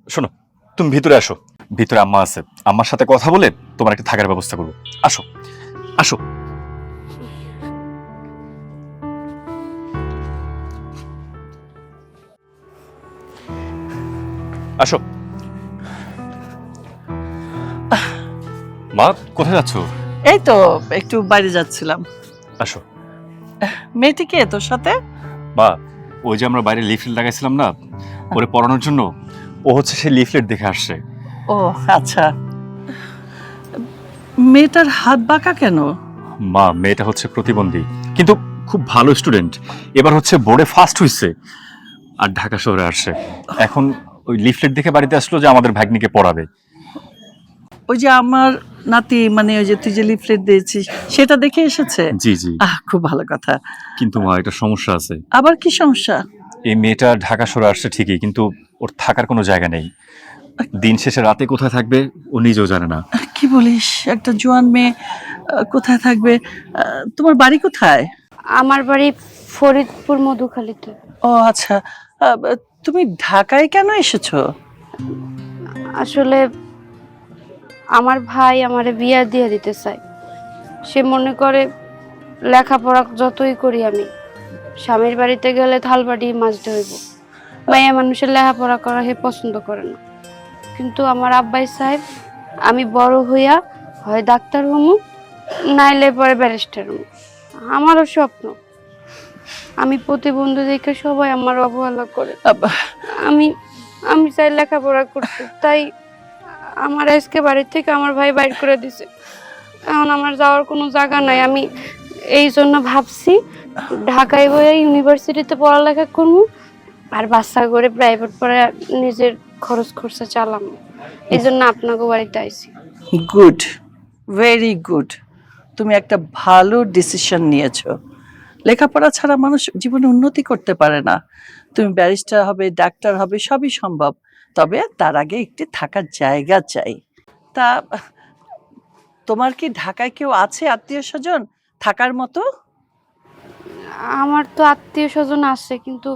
শোনো, তুমি ভিতরে আসো, ভিতরে আম্মা আছে, আম্মার সাথে কথা বলে তোমার একটা থাকার ব্যবস্থা করবো। আসো আসো। আসো। মা, কোথায় যাচ্ছ? এই তো একটু বাইরে যাচ্ছিলাম। আসো। মেয়েটি কে তোর সাথে? মা, ওই যে আমরা বাইরে লিফলেট লাগাইছিলাম না ওরে পড়ানোর জন্য, ও হচ্ছে সেই লিফলেট দেখে আসছে। ও আচ্ছা, মেয়েটার হাত বাঁকা কেন? মা, মেয়েটা হচ্ছে প্রতিবন্ধী, কিন্তু খুব ভালো স্টুডেন্ট। এবার হচ্ছে বোর্ডে ফার্স্ট হইছে আর ঢাকা শহরে আসছে। এখন ওই লিফলেট দেখে বাড়িতে আসলো যে আমাদের ভাগ্নিকে পড়াবে। ওই যে আমার নাতি, মানে ওই যে তুই যে লিফলেট দিয়েছিস সেটা দেখে এসেছে? জি জি। খুব ভালো কথা। কিন্তু মা, একটা সমস্যা আছে। আবার কি সমস্যা? এই মেয়েটা ঢাকা শহরে আসছে ঠিকই, কিন্তু ওর থাকার কোনো জায়গা নেই। দিন শেষে রাতে কোথায় থাকবে ও নিজেও জানে না। কি বলিস, একটা জোয়ান মেয়ে কোথায় থাকবে? তোমার বাড়ি কোথায়? আমার বাড়ি ফরিদপুর মধুখালীতে। ও আচ্ছা, তুমি ঢাকায় কেন এসেছো? আসলে আমার ভাই আমারে বিয়া দিয়ে দিতে চায়। সে মনে করে লেখাপড়া যতই করি আমি, স্বামীর বাড়িতে গেলে থালবাড়ি মাজতে হইব। মাইয়া মানুষের লেখাপড়া করা হে পছন্দ করে না। কিন্তু আমার আব্বাই সাহেব আমি বড় হইয়া হয় ডাক্তার হমু, নাইলে পরে ব্যারিস্টার হমু। আমারও স্বপ্ন। আমি প্রতিবন্ধী দেখে সবাই আমার অবহেলা করে। আমি আমি চাই লেখাপড়া করতে, তাই আমার আজকে বাড়ি থেকে আমার ভাই বাইর করে দিছে। এখন আমার যাওয়ার কোনো জায়গা নাই। আমি এই জন্য ভাবছি ঢাকায় বইয়া ইউনিভার্সিটিতে পড়ালেখা করবো, আর বাচ্চা করে প্রাইভেট পড়ে নিজের খরচ খরচা চালামো। এই জন্য আপনাকে বাড়িতে আইছি। Good, very good. তুমি একটা ভালো ডিসিশন নিয়েছো। লেখাপড়া ছাড়া মানুষ জীবনে উন্নতি করতে পারে না। তুমি ব্যারিস্টার হবে, ডাক্তার হবে, সবই সম্ভব। তবে তার আগে একটি থাকার জায়গা চাই। তা তোমার কি ঢাকায় কেউ আছে, আত্মীয় স্বজন থাকার মতো? আমার তো আত্মীয় স্বজন আছে, কিন্তু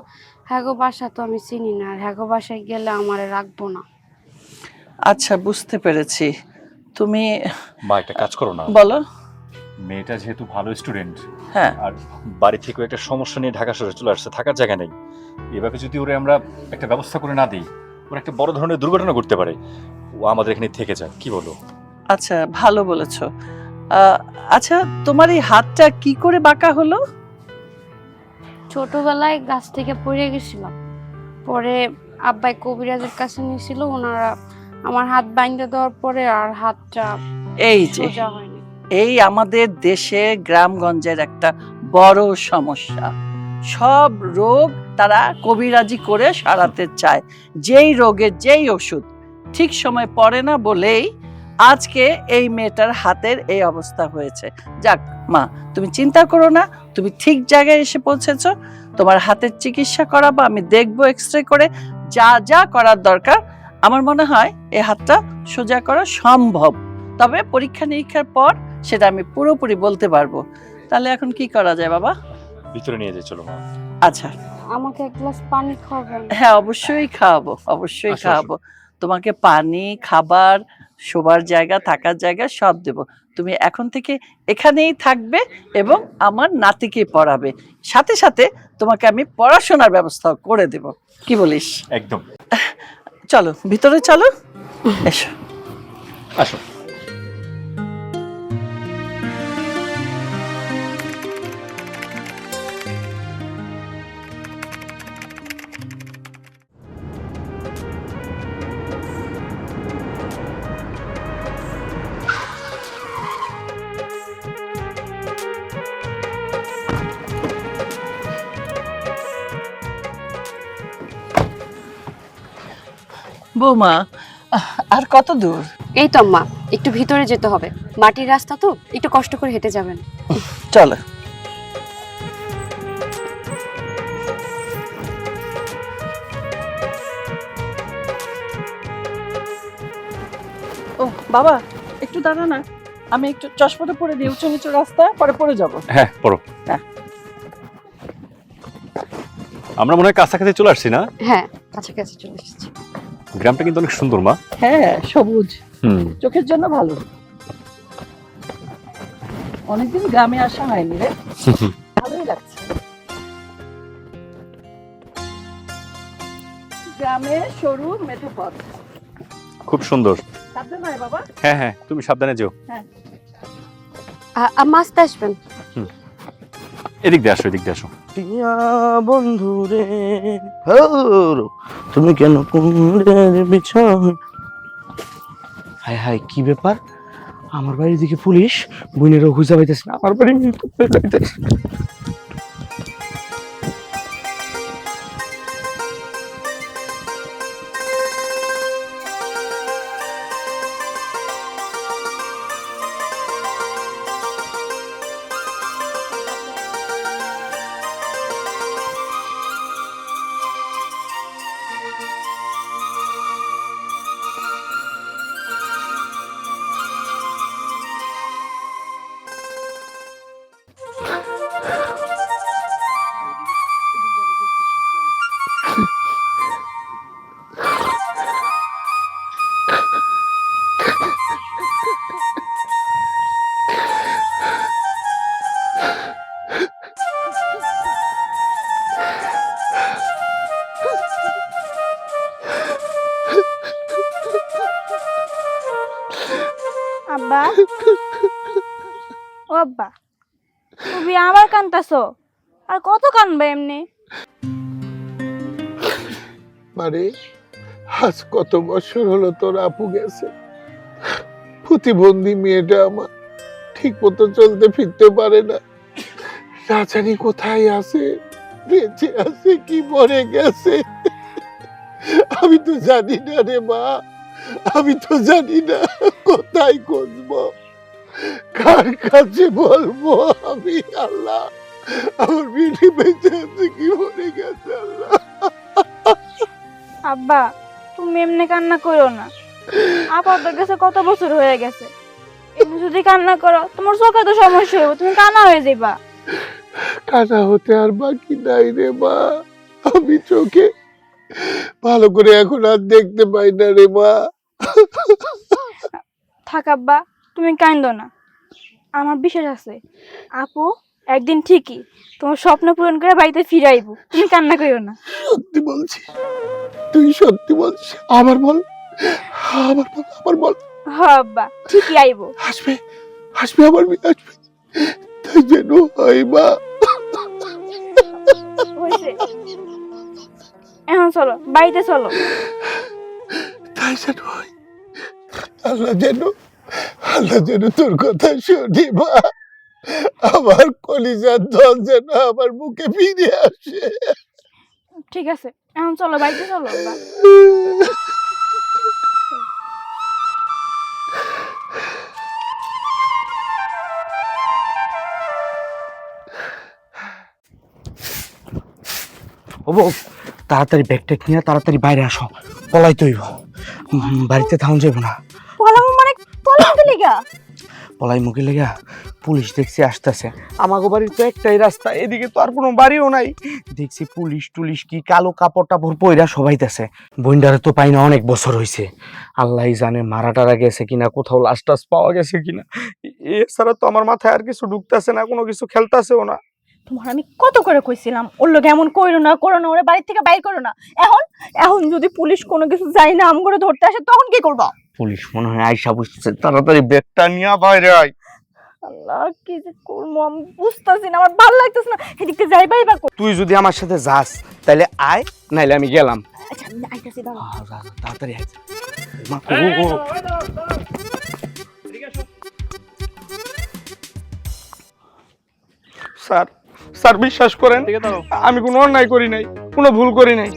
হ্যাগো বাসা তো আমি চিনি না, আর হ্যাগো বাসায় গেলে আমারে রাখবো না। আচ্ছা, বুঝতে পেরেছি। তুমি মা, একটা কাজ করো না। বলো। মেয়েটা যেহেতু ভালো স্টুডেন্ট, হ্যাঁ, আর বাড়ি থেকে একটা সমস্যা নিয়ে ঢাকা শহরে চলে আসছে, থাকার জায়গা নেই। এভাবে যদি ওরে আমরা একটা ব্যবস্থা করে না দিই, ওরা একটা বড় ধরনের দুর্ঘটনা ঘটতে পারে। ও আমাদের এখানে থেকে যাক, কি বলো? আচ্ছা, ভালো বলেছো। আচ্ছা, তোমার এই হাতটা কি করে বাঁকা হলো? ছোটবেলায় গাছ থেকে পড়ে গেছিলাম, পরে আব্বাই কবিরাজের কাছে নিয়েছিল, ওনারা আমার হাত বাইন্ধে দেওয়ার পরে আর হাতটা এই যে, সোজা হয়নি। এই আমাদের দেশে গ্রামগঞ্জের একটা বড় সমস্যা। সব রোগ তারা কবিরাজি করে সারাতে চায়। যেই রোগের যেই ওষুধ ঠিক সময় পড়ে না বলেই আজকে এই মেয়েটার হাতের এই অবস্থা হয়েছে। যাক মা, তুমি চিন্তা করো না, তুমি ঠিক জায়গায় এসে পৌঁছেছো। তোমার হাতের চিকিৎসা করাবো, আমি দেখবো এক্সরে করে যা যা করার দরকার। আমার মনে হয় এই হাতটা সোজা করা সম্ভব, তবে পরীক্ষা নিরীক্ষার পর সেটা আমি পুরোপুরি বলতে পারবো। তাহলে এখন কি করা যায় বাবা? ভিতরে নিয়ে যাই, চলো মা। আচ্ছা, আমাকে এক গ্লাস পানি খাওয়াবেন? হ্যাঁ, অবশ্যই খাওয়াবো, অবশ্যই আসো, খাওয়াবো। তোমাকে পানি, খাবার, শোবার জায়গা, থাকার জায়গা সব দেব। তুমি এখন থেকে এখানেই থাকবে এবং আমার নাতিকে পড়াবে। সাথে সাথে তোমাকে আমি পড়াশোনার ব্যবস্থা করে দেব। কি বলিস? একদম। চলো ভিতরে, চলো, এসো। আসো। বৌমা, আর কত দূর? এই তো আম্মা, একটু ভিতরে যেতে হবে, মাটির রাস্তা তো, একটু কষ্ট করে হেঁটে যাবেন। চলো। ও বাবা, একটু দাঁড়া না, আমি একটু চশমাটা পরে দিই। উঁচু নিচু রাস্তা, পরে পড়ে যাবো। হ্যাঁ, পড়ো। হ্যাঁ। আমরা মনে হয় কাছাকাছি চলে আসছি না? হ্যাঁ, কাছাকাছি চলে এসেছি। গ্রামটা কিন্তু অনেক সুন্দর মা। হ্যাঁ, সবুজ, হুম। চোখের জন্য ভালো। অনেকদিন গ্রামে আসা হয়নি রে, ভালোই লাগছে। গ্রামের সরু মেঠো পথ। খুব সুন্দর। সাবধানে আয় বাবা। হ্যাঁ হ্যাঁ, তুমি সাবধানে যেও। আম্মা আসতে আসবেন। এদিক দিয়ে আসো, এদিক দিয়ে আসো। টিয়া বন্ধু রে তুমি কেন কুণ্ডের বিছান। হায় হায়, কি ব্যাপার? আমার বাড়ির দিকে পুলিশ, বোনেরও খুঁজে পাইতেছে না, আমার বাড়ি যাইতেছে। আব্বা, ও আব্বা, তুমি আবার কান্তাছো? আর কত কানবে এমনি? মানে আজ কত বছর হলো তোর আপু গেছে। প্রতিবন্ধী মেয়েটা আমার ঠিক মতো চলতে ফিরতে পারে না। না জানি কোথায় আছে, বেঁচে আছে কি মরে গেছে, আমি তো জানি না রে মা। আমি তো জানি না কোথায় খুঁজবো, কার কাছে বলবো আমি। আল্লাহ, আমার মেয়ে বেঁচে আছে কি মরে গেছে আল্লাহ। আব্বা, তুমি এমনি কান্না করো না। আপাতত গেছে কত বছর হয়ে গেছে। এমনি যদি কান্না করো তোমার চোখে তো সমস্যা হবে, তুমি কানা হয়ে যাইবা। কানা হতে আর বাকি নাই রে মা। আমি চোখে ভালো করে এখন আর দেখতে পাই না রে মা। থাক আব্বা, তুমি কান্দো না। আমার বিশ্বাস আছে আপু একদিন ঠিকই তোমার স্বপ্ন পূরণ করে বাড়িতে ফিরাইবো। তুমি কান্না করো না। সত্যি বলছি, তুই সত্যি বলছিস? আবার বল, আবার বল, আবার বল। হ্যাঁ আব্বা, ঠিকই আইবো। আসবে, আসবে, আমার মেয়ে আসবে, তাই যেন হয় মা। হয়েছে, এখন চলো বাড়িতে চলো। তাই যেন হয়। আল্লাহ যেন, আল্লাহ যেন তোর কথা শুনি মা। আমার কলিজার দল যেন আমার মুখে ফিরে আসে। ঠিক আছে, এখন চলো বাড়িতে চলো আব্বা। ও বউ, তাড়াতাড়ি ব্যাগ ট্যাগ নিয়ে তাড়াতাড়ি বাইরে আসো, পলাই তৈব। বাড়িতে থাউন যাইব না। পলাম মানে পলাম কি লিগা? পলাই মুখে লেগা পুলিশ দেখছি আসতেছে। আমাগো বাড়ির তো একটাই রাস্তা, এদিকে তো আর কোনো বাড়িও নাই। দেখছি পুলিশ টুলিশ কি কালো কাপড় টাপড় পইরা সবাইতেছে। বইন্ডারে তো পাই না, অনেক বছর হয়েছে। আল্লাহ জানে মারা টারা গেছে কিনা, কোথাও লাশ টাস পাওয়া গেছে কিনা। এছাড়া তো আমার মাথায় আর কিছু ঢুকতেছে না, কোনো কিছু খেলতেছেও না। তোমার আমি কত করে কইছিলাম ওর লোক এমন করো না, ওরে বাড়ি থেকে বাইর করো না। এখন এখন যদি পুলিশ কোনো কিছু যাই না আম করে ধরতে আসে তখন কি করবা? পুলিশ মনে হয় আইসা বুঝতেছে, তাড়াতাড়ি ব্যাগটা নিয়ে বাইরে আয়। আল্লাহ, কি যে করবো আমি বুঝতেছি না, আমার ভালো লাগতেছে না। এদিকে যাইবাই বা কই? তুই যদি আমার সাথে যাস তাহলে আয়, নাইলে আমি গেলাম। আচ্ছা আমি আইতাছি, দাঁড়াও। তাড়াতাড়ি আয়। স্যার, স্যার বিশ্বাস করেন আমি কোনো অন্যায় করি নাই, কোনো ভুল করি নাই,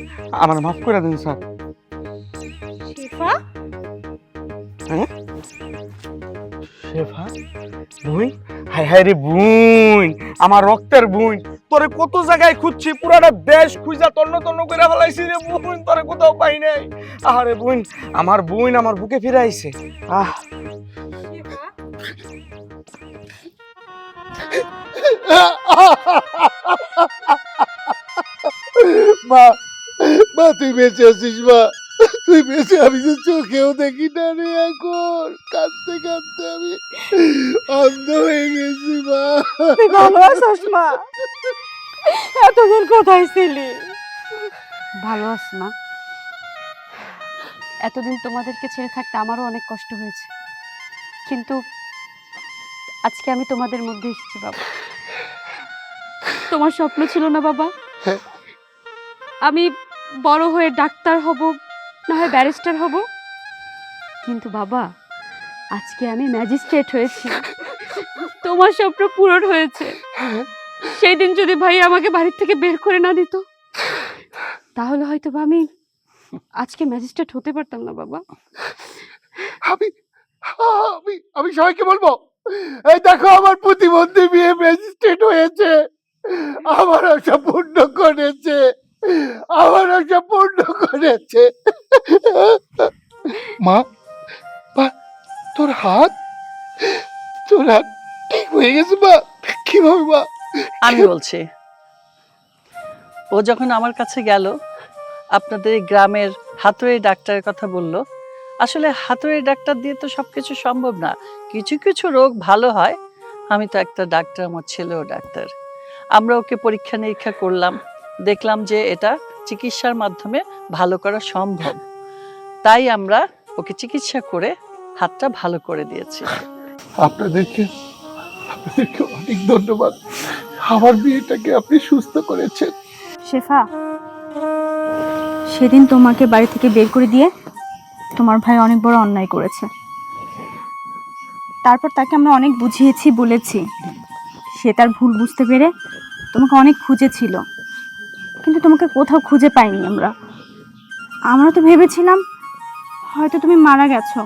আমার মাফ করে দিন স্যার। শিফা, হ্যাঁ শেফা বুইন, হায় হায় রে বুইন, আমার রক্তের বুইন। তোরে কত জায়গায় খুঁজছি, পুরাটা দেশ খুঁজা তন্ন তন্ন করে ফেলাইছি রে বুইন, তোরে কোথাও পাই নাই। আরে বুইন, আমার বুইন আমার বুকে ফিরে আইছে। আহ মা, মা তুই বেঁচে আছিস মা, তুই বেঁচে। আমি তো চোখেও দেখি না রে, এখন কাঁদতে কাঁদতে আমি অন্ধ হয়ে গেছি মা। তুই ভালো আছিস মা? এতদিন কোথায় ছিলি? ভালো আছি মা। এতদিন তোমাদেরকে ছেড়ে থাকতে আমারও অনেক কষ্ট হয়েছে, কিন্তু আজকে আমি তোমাদের মধ্যে এসেছি বাবা। তোমার স্বপ্ন ছিল না বাবা আমি বড় হয়ে ডাক্তার হব, না হয় ব্যারিস্টার হব, কিন্তু বাবা আজকে আমি ম্যাজিস্ট্রেট হয়েছি। তোমার স্বপ্ন পূরণ হয়েছে। সেই দিন যদি ভাই আমাকে বাড়ি থেকে বের করে না দিত, তাহলে হয়তো আমি আজকে ম্যাজিস্ট্রেট হতে পারতাম না বাবা। আমি আমি আমি সবাইকে বলবো, এই দেখো আমার প্রতিবন্ধী মেয়ে ম্যাজিস্ট্রেট হয়েছে, আমার আশা পূর্ণ করেছে, আমার আশা পূর্ণ করেছে। মা, তোর হাত ঠিক হয়ে গেছে মা? কিভাবে মা? আমি বলছি, ও যখন আমার কাছে গেল, আপনাদের এই গ্রামের হাতুড়ি ডাক্তারের কথা বলল, আসলে হাতুড়ি ডাক্তার দিয়ে তো সবকিছু সম্ভব না, কিছু কিছু রোগ ভালো হয়। আমি তো একটা ডাক্তার, আমার ছেলেও ডাক্তার। আমরা ওকে পরীক্ষা নিরীক্ষা করলাম, দেখলাম যে এটা চিকিৎসার মাধ্যমে ভালো করা সম্ভব, তাই আমরা ওকে চিকিৎসা করে হাতটা ভালো করে দিয়েছি। আপনাদেরকে অনেক ধন্যবাদ, আমার মেয়েটাকে আপনি সুস্থ করেছেন। শেফা, সেদিন তোমাকে বাড়ি থেকে বের করে দিয়ে তোমার ভাই অনেক বড় অন্যায় করেছে। তারপর তাকে আমরা অনেক বুঝিয়েছি, বলেছি, সে তার ভুল বুঝতে পেরে তোমাকে অনেক খুঁজেছিল, কিন্তু তোমাকে কোথাও খুঁজে পাইনি। আমরা তো ভেবেছিলাম হয়তো তুমি মারা গেছো।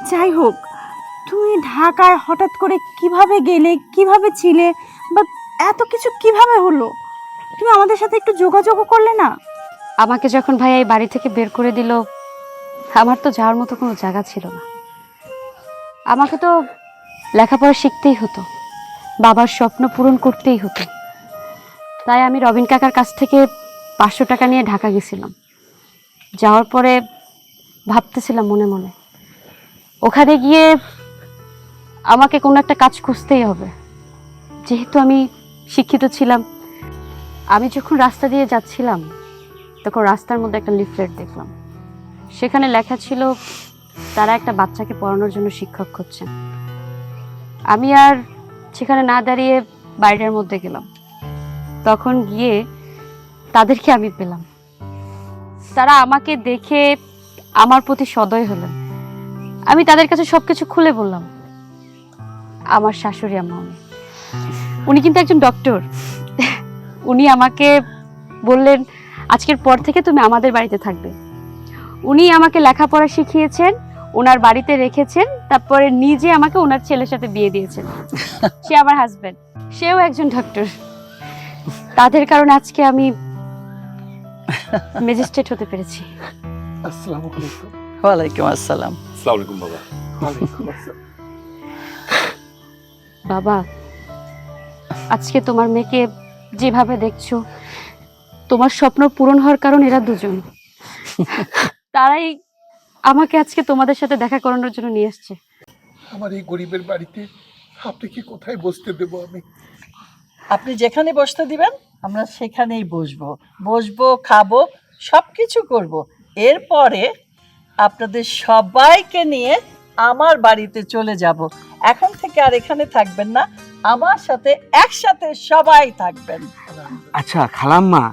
যাই হোক, তুমি ঢাকায় হঠাৎ করে কিভাবে গেলে, কিভাবে ছিলে, বা এত কিছু কিভাবে হলো? তুমি আমাদের সাথে একটু যোগাযোগও করলে না। আমাকে যখন ভাই এই বাড়ি থেকে বের করে দিল, আমার তো যাওয়ার মতো কোনো জায়গা ছিল না। আমাকে তো লেখাপড়া শিখতেই হতো, বাবার স্বপ্ন পূরণ করতেই হতো। তাই আমি রবিন কাকার কাছ থেকে 500 টাকা নিয়ে ঢাকা গেছিলাম। যাওয়ার পরে ভাবতেছিলাম মনে মনে, ওখানে গিয়ে আমাকে কোনো একটা কাজ খুঁজতেই হবে। যেহেতু আমি শিক্ষিত ছিলাম, আমি যখন রাস্তা দিয়ে যাচ্ছিলাম তখন রাস্তার মধ্যে একটা লিফলেট দেখলাম। সেখানে লেখা ছিল তারা একটা বাচ্চাকে পড়ানোর জন্য শিক্ষক খুঁজছেন। আমি আর সেখানে না দাঁড়িয়ে বাইরের মধ্যে গেলাম। তখন গিয়ে তাদেরকে আমি পেলাম। তারা আমাকে দেখে আমার প্রতি সদয় হলেন। আমি তাদের কাছে সবকিছু খুলে বললাম। আমার শাশুড়ি আম্মা, উনি কিন্তু একজন ডক্টর। উনি আমাকে বললেন, আজকের পর থেকে তুমি আমাদের বাড়িতে থাকবে। উনি আমাকে লেখাপড়া শিখিয়েছেন, ওনার বাড়িতে রেখেছেন, তারপরে নিজে আমাকে ওনার ছেলের সাথে বিয়ে দিয়েছেন। সে আমার হাজবেন্ড, সেও একজন ডক্টর। তাদের কারণে আজকে আমি ম্যাজিস্ট্রেট হতে পেরেছি। আসসালামু আলাইকুম। ওয়ালাইকুম আসসালাম। আসসালামু আলাইকুম বাবা। ওয়ালাইকুম আসসালাম। বাবা, আজকে তোমার মেয়েকে যেভাবে দেখছো, তোমার স্বপ্ন পূরণ হওয়ার কারণ এরা দুজন। তারাই আমাকে আজকে তোমাদের সাথে দেখা করানোর জন্য নিয়ে আসছে। আমার এই গরিবের বাড়িতে আপনি কি কোথায় বসতে দেবো আমি? আপনি যেখানে বসতে দিবেন আমরা সেখানেই বসবো, খাবো, সব কিছু করবো। এরপরে আপনাদের সবাইকে নিয়ে আমার বাড়িতে চলে যাব। এখন থেকে আর এখানে থাকবেন না, আমার সাথে একসাথে সবাই থাকবেন। আচ্ছা খালাম্মা,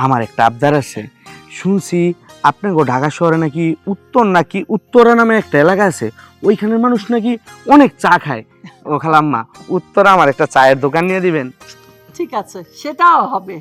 আমার একটা আবদার আছে। শুনছি আপনার ঢাকা শহরে নাকি উত্তরা নামে একটা এলাকা আছে, ওইখানের মানুষ নাকি অনেক চা খায়। ও খালাম্মা, উত্তরা আমার একটা চায়ের দোকান নিয়ে দিবেন? ঠিক আছে, সেটাও হবে।